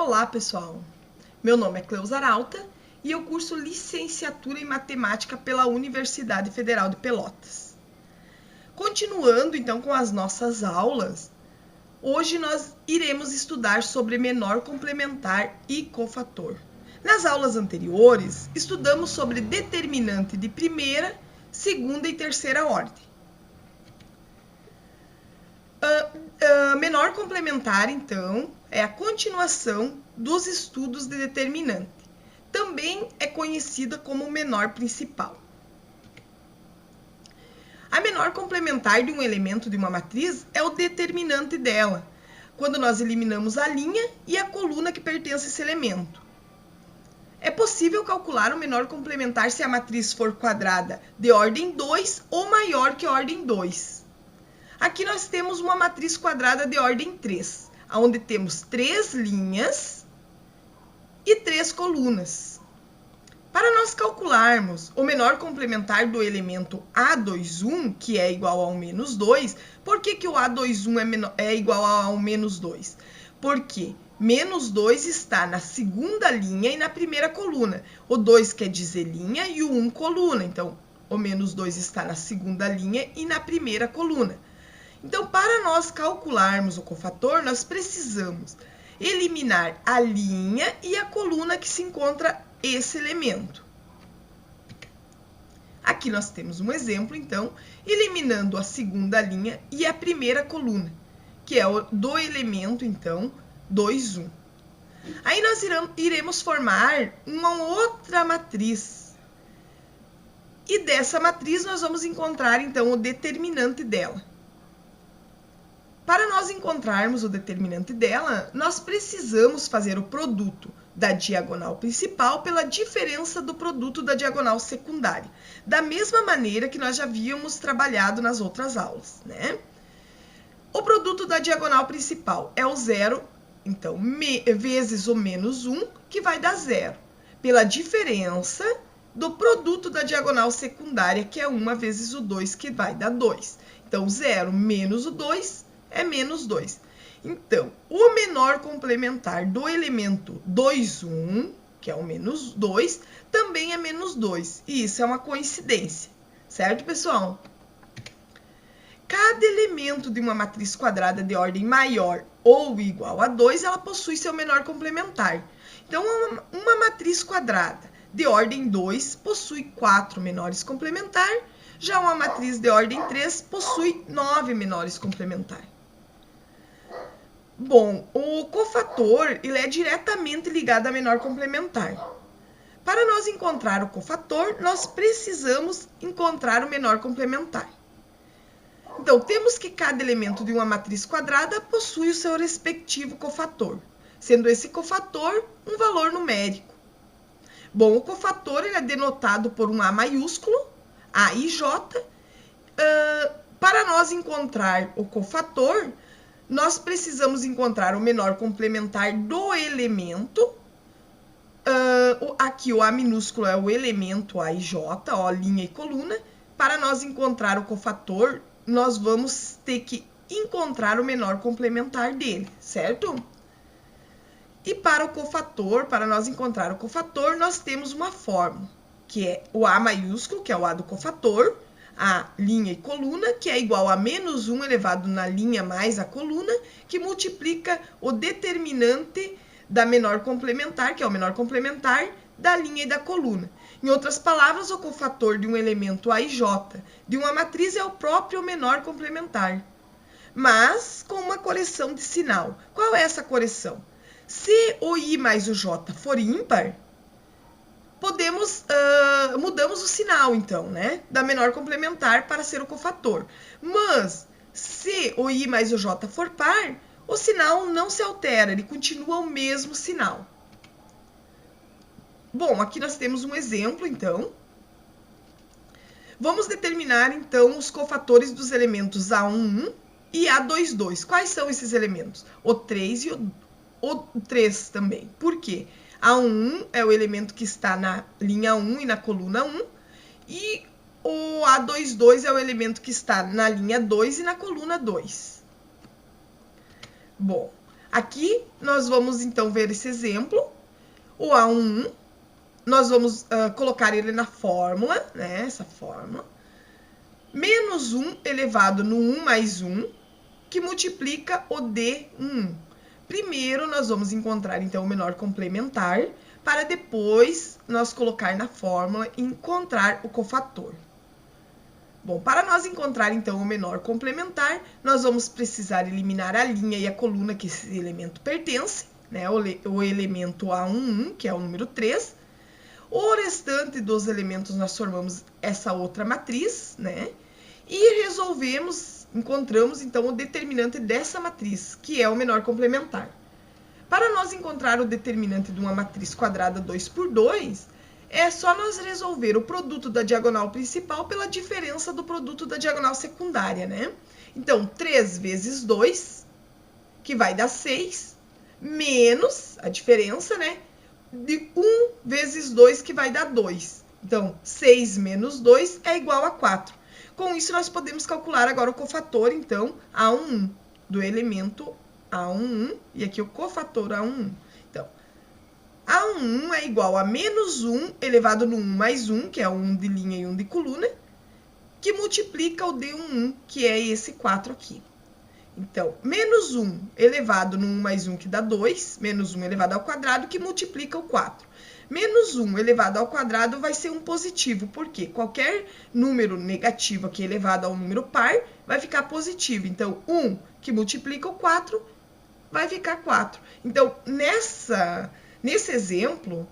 Olá, pessoal! Meu nome é Cleusa Arauta e eu curso Licenciatura em Matemática pela Universidade Federal de Pelotas. Continuando, então, com as nossas aulas, hoje nós iremos estudar sobre menor complementar e cofator. Nas aulas anteriores, estudamos sobre determinante de primeira, segunda e terceira ordem. Menor complementar, então, é a continuação dos estudos de determinante. Também é conhecida como menor principal. A menor complementar de um elemento de uma matriz é o determinante dela, quando nós eliminamos a linha e a coluna que pertence a esse elemento. É possível calcular o menor complementar se a matriz for quadrada de ordem 2 ou maior que ordem 2. Aqui nós temos uma matriz quadrada de ordem 3, onde temos 3 linhas e 3 colunas. Para nós calcularmos o menor complementar do elemento A21, que é igual ao menos 2, por que o A21 é igual ao menos 2? Porque menos 2 está na segunda linha e na primeira coluna. O 2 quer dizer linha e o 1 coluna. Então, o menos 2 está na segunda linha e na primeira coluna. Então, para nós calcularmos o cofator, nós precisamos eliminar a linha e a coluna que se encontra esse elemento. Aqui nós temos um exemplo, então, eliminando a segunda linha e a primeira coluna, que é do elemento, então, 2, 1. Aí nós iremos formar uma outra matriz. E dessa matriz nós vamos encontrar, então, o determinante dela. Para nós encontrarmos o determinante dela, nós precisamos fazer o produto da diagonal principal pela diferença do produto da diagonal secundária, da mesma maneira que nós já havíamos trabalhado nas outras aulas, né? O produto da diagonal principal é o 0, então, vezes o menos 1, que vai dar 0, pela diferença do produto da diagonal secundária, que é 1 vezes o 2, que vai dar 2. Então, 0 menos o 2 é menos 2. Então, o menor complementar do elemento 2, 1, que é o menos 2, também é menos 2. E isso é uma coincidência, certo, pessoal? Cada elemento de uma matriz quadrada de ordem maior ou igual a 2, ela possui seu menor complementar. Então, uma matriz quadrada de ordem 2 possui 4 menores complementar, já uma matriz de ordem 3 possui 9 menores complementar. Bom, o cofator ele é diretamente ligado à menor complementar. Para nós encontrar o cofator, nós precisamos encontrar o menor complementar. Então, temos que cada elemento de uma matriz quadrada possui o seu respectivo cofator, sendo esse cofator um valor numérico. Bom, o cofator ele é denotado por um A maiúsculo, A e J. Para nós encontrar o cofator, nós precisamos encontrar o menor complementar do elemento. Aqui o A minúsculo é o elemento A e J, ó, linha e coluna. Para nós encontrar o cofator, nós vamos ter que encontrar o menor complementar dele, certo? E para o cofator, para nós encontrar o cofator, nós temos uma fórmula, que é o A maiúsculo, que é o A do cofator, a linha e coluna, que é igual a menos 1 elevado na linha mais a coluna, que multiplica o determinante da menor complementar, que é o menor complementar da linha e da coluna. Em outras palavras, o cofator de um elemento A e J de uma matriz é o próprio menor complementar, mas com uma correção de sinal. Qual é essa correção? Se o I mais o J for ímpar, mudamos o sinal, então, né? Da menor complementar para ser o cofator. Mas, se o I mais o J for par, o sinal não se altera, ele continua o mesmo sinal. Bom, aqui nós temos um exemplo, então. Vamos determinar, então, os cofatores dos elementos A11 e A22. Quais são esses elementos? O 3 e o 3 também. Por quê? A1 é o elemento que está na linha 1 e na coluna 1, e o A22 é o elemento que está na linha 2 e na coluna 2. Bom, Aqui nós vamos então ver esse exemplo, o A11, nós vamos colocar ele na fórmula, né, essa fórmula, menos 1 elevado no 1 mais 1, que multiplica o D11. Primeiro, nós vamos encontrar, então, o menor complementar, para depois nós colocar na fórmula e encontrar o cofator. Bom, para nós encontrar, então, o menor complementar, nós vamos precisar eliminar a linha e a coluna que esse elemento pertence, né? O elemento A11, que é o número 3. O restante dos elementos nós formamos essa outra matriz, né? E encontramos, então, o determinante dessa matriz, que é o menor complementar. Para nós encontrar o determinante de uma matriz quadrada 2 por 2, é só nós resolver o produto da diagonal principal pela diferença do produto da diagonal secundária, né? Então, 3 vezes 2, que vai dar 6, menos a diferença, né? De 1 vezes 2, que vai dar 2. Então, 6 menos 2 é igual a 4. Com isso, nós podemos calcular agora o cofator, então, A11, do elemento A11, e aqui o cofator A11. Então, A11 é igual a menos 1 elevado no 1 mais 1, que é 1 de linha e 1 de coluna, que multiplica o D11, que é esse 4 aqui. Então, menos 1 elevado no 1 mais 1, que dá 2, menos 1 elevado ao quadrado, que multiplica o 4. Menos 1 elevado ao quadrado vai ser um positivo, porque qualquer número negativo aqui elevado a um número par vai ficar positivo. Então, 1 que multiplica o 4 vai ficar 4. Então, nesse exemplo,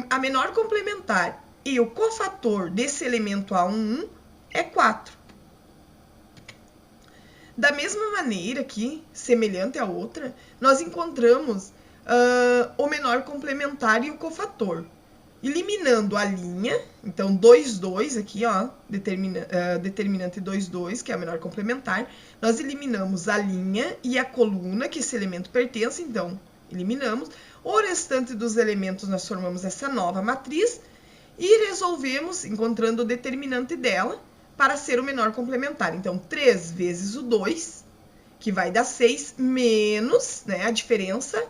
a menor complementar e o cofator desse elemento A11 é 4. Da mesma maneira aqui, semelhante à outra, nós encontramos o menor complementar e o cofator. Eliminando a linha, então 2, 2 aqui, ó, determinante 2, 2, que é a menor complementar, nós eliminamos a linha e a coluna que esse elemento pertence, então eliminamos. O restante dos elementos nós formamos essa nova matriz e resolvemos, encontrando o determinante dela, para ser o menor complementar. Então, 3 vezes o 2, que vai dar 6, menos, né, a diferença,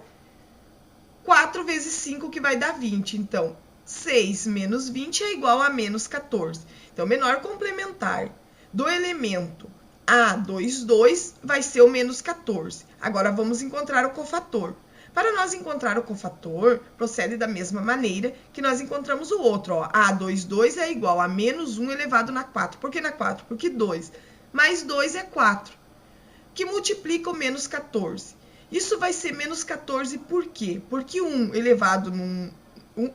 4 vezes 5, que vai dar 20. Então, 6 menos 20 é igual a menos 14. Então, o menor complementar do elemento A22 vai ser o menos 14. Agora, vamos encontrar o cofator. Para nós encontrar o cofator, procede da mesma maneira que nós encontramos o outro. Ó. A22 é igual a menos 1 elevado na 4. Por que na 4? Porque 2 mais 2 é 4, que multiplica o menos 14. Isso vai ser menos 14 por quê? Porque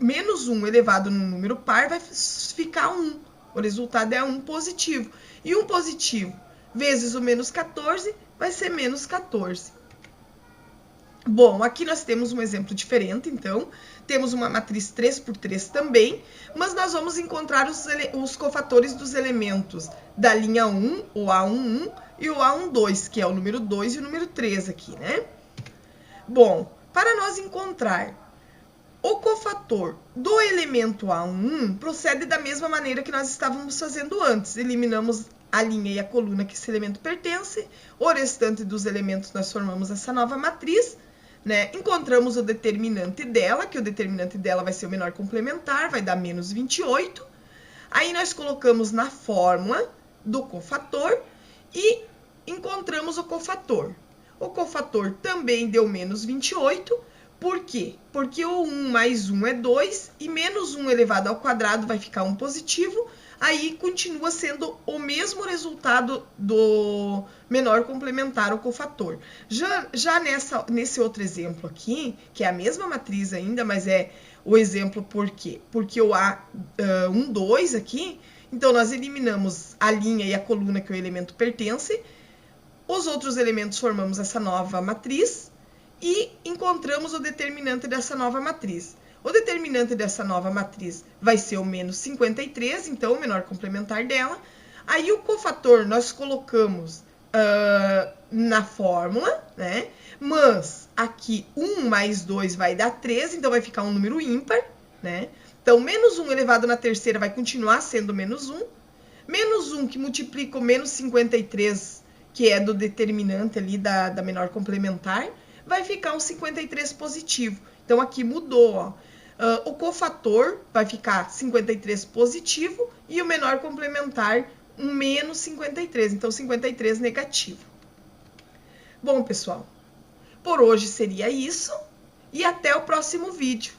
menos 1 elevado num número par vai ficar 1. O resultado é 1 positivo. E 1 positivo vezes o menos 14 vai ser menos 14. Bom, aqui nós temos um exemplo diferente, então, temos uma matriz 3 por 3 também, mas nós vamos encontrar os cofatores dos elementos da linha 1, o A11, e o A12, que é o número 2 e o número 3 aqui, né? Bom, para nós encontrar o cofator do elemento A11, procede da mesma maneira que nós estávamos fazendo antes. Eliminamos a linha e a coluna que esse elemento pertence, o restante dos elementos nós formamos essa nova matriz, né? Encontramos o determinante dela, que o determinante dela vai ser o menor complementar, vai dar menos 28. Aí nós colocamos na fórmula do cofator e encontramos o cofator. O cofator também deu menos 28. Por quê? Porque o 1 mais 1 é 2 e menos 1 elevado ao quadrado vai ficar 1 positivo. Aí continua sendo o mesmo resultado do menor complementar, o cofator. Já nesse outro exemplo aqui, que é a mesma matriz ainda, mas é o exemplo por quê? Porque o A12 aqui, então nós eliminamos a linha e a coluna que o elemento pertence, os outros elementos formamos essa nova matriz e encontramos o determinante dessa nova matriz. O determinante dessa nova matriz vai ser o menos 53, então o menor complementar dela. Aí o cofator nós colocamos na fórmula, né? Mas aqui 1 mais 2 vai dar 3, então vai ficar um número ímpar, né? Então, menos 1 elevado na terceira vai continuar sendo menos 1. Menos 1 que multiplica o menos 53, que é do determinante ali da menor complementar, vai ficar um 53 positivo. Então, aqui mudou, ó. O cofator vai ficar 53 positivo e o menor complementar um menos 53, então 53 negativo. Bom, pessoal, por hoje seria isso e até o próximo vídeo.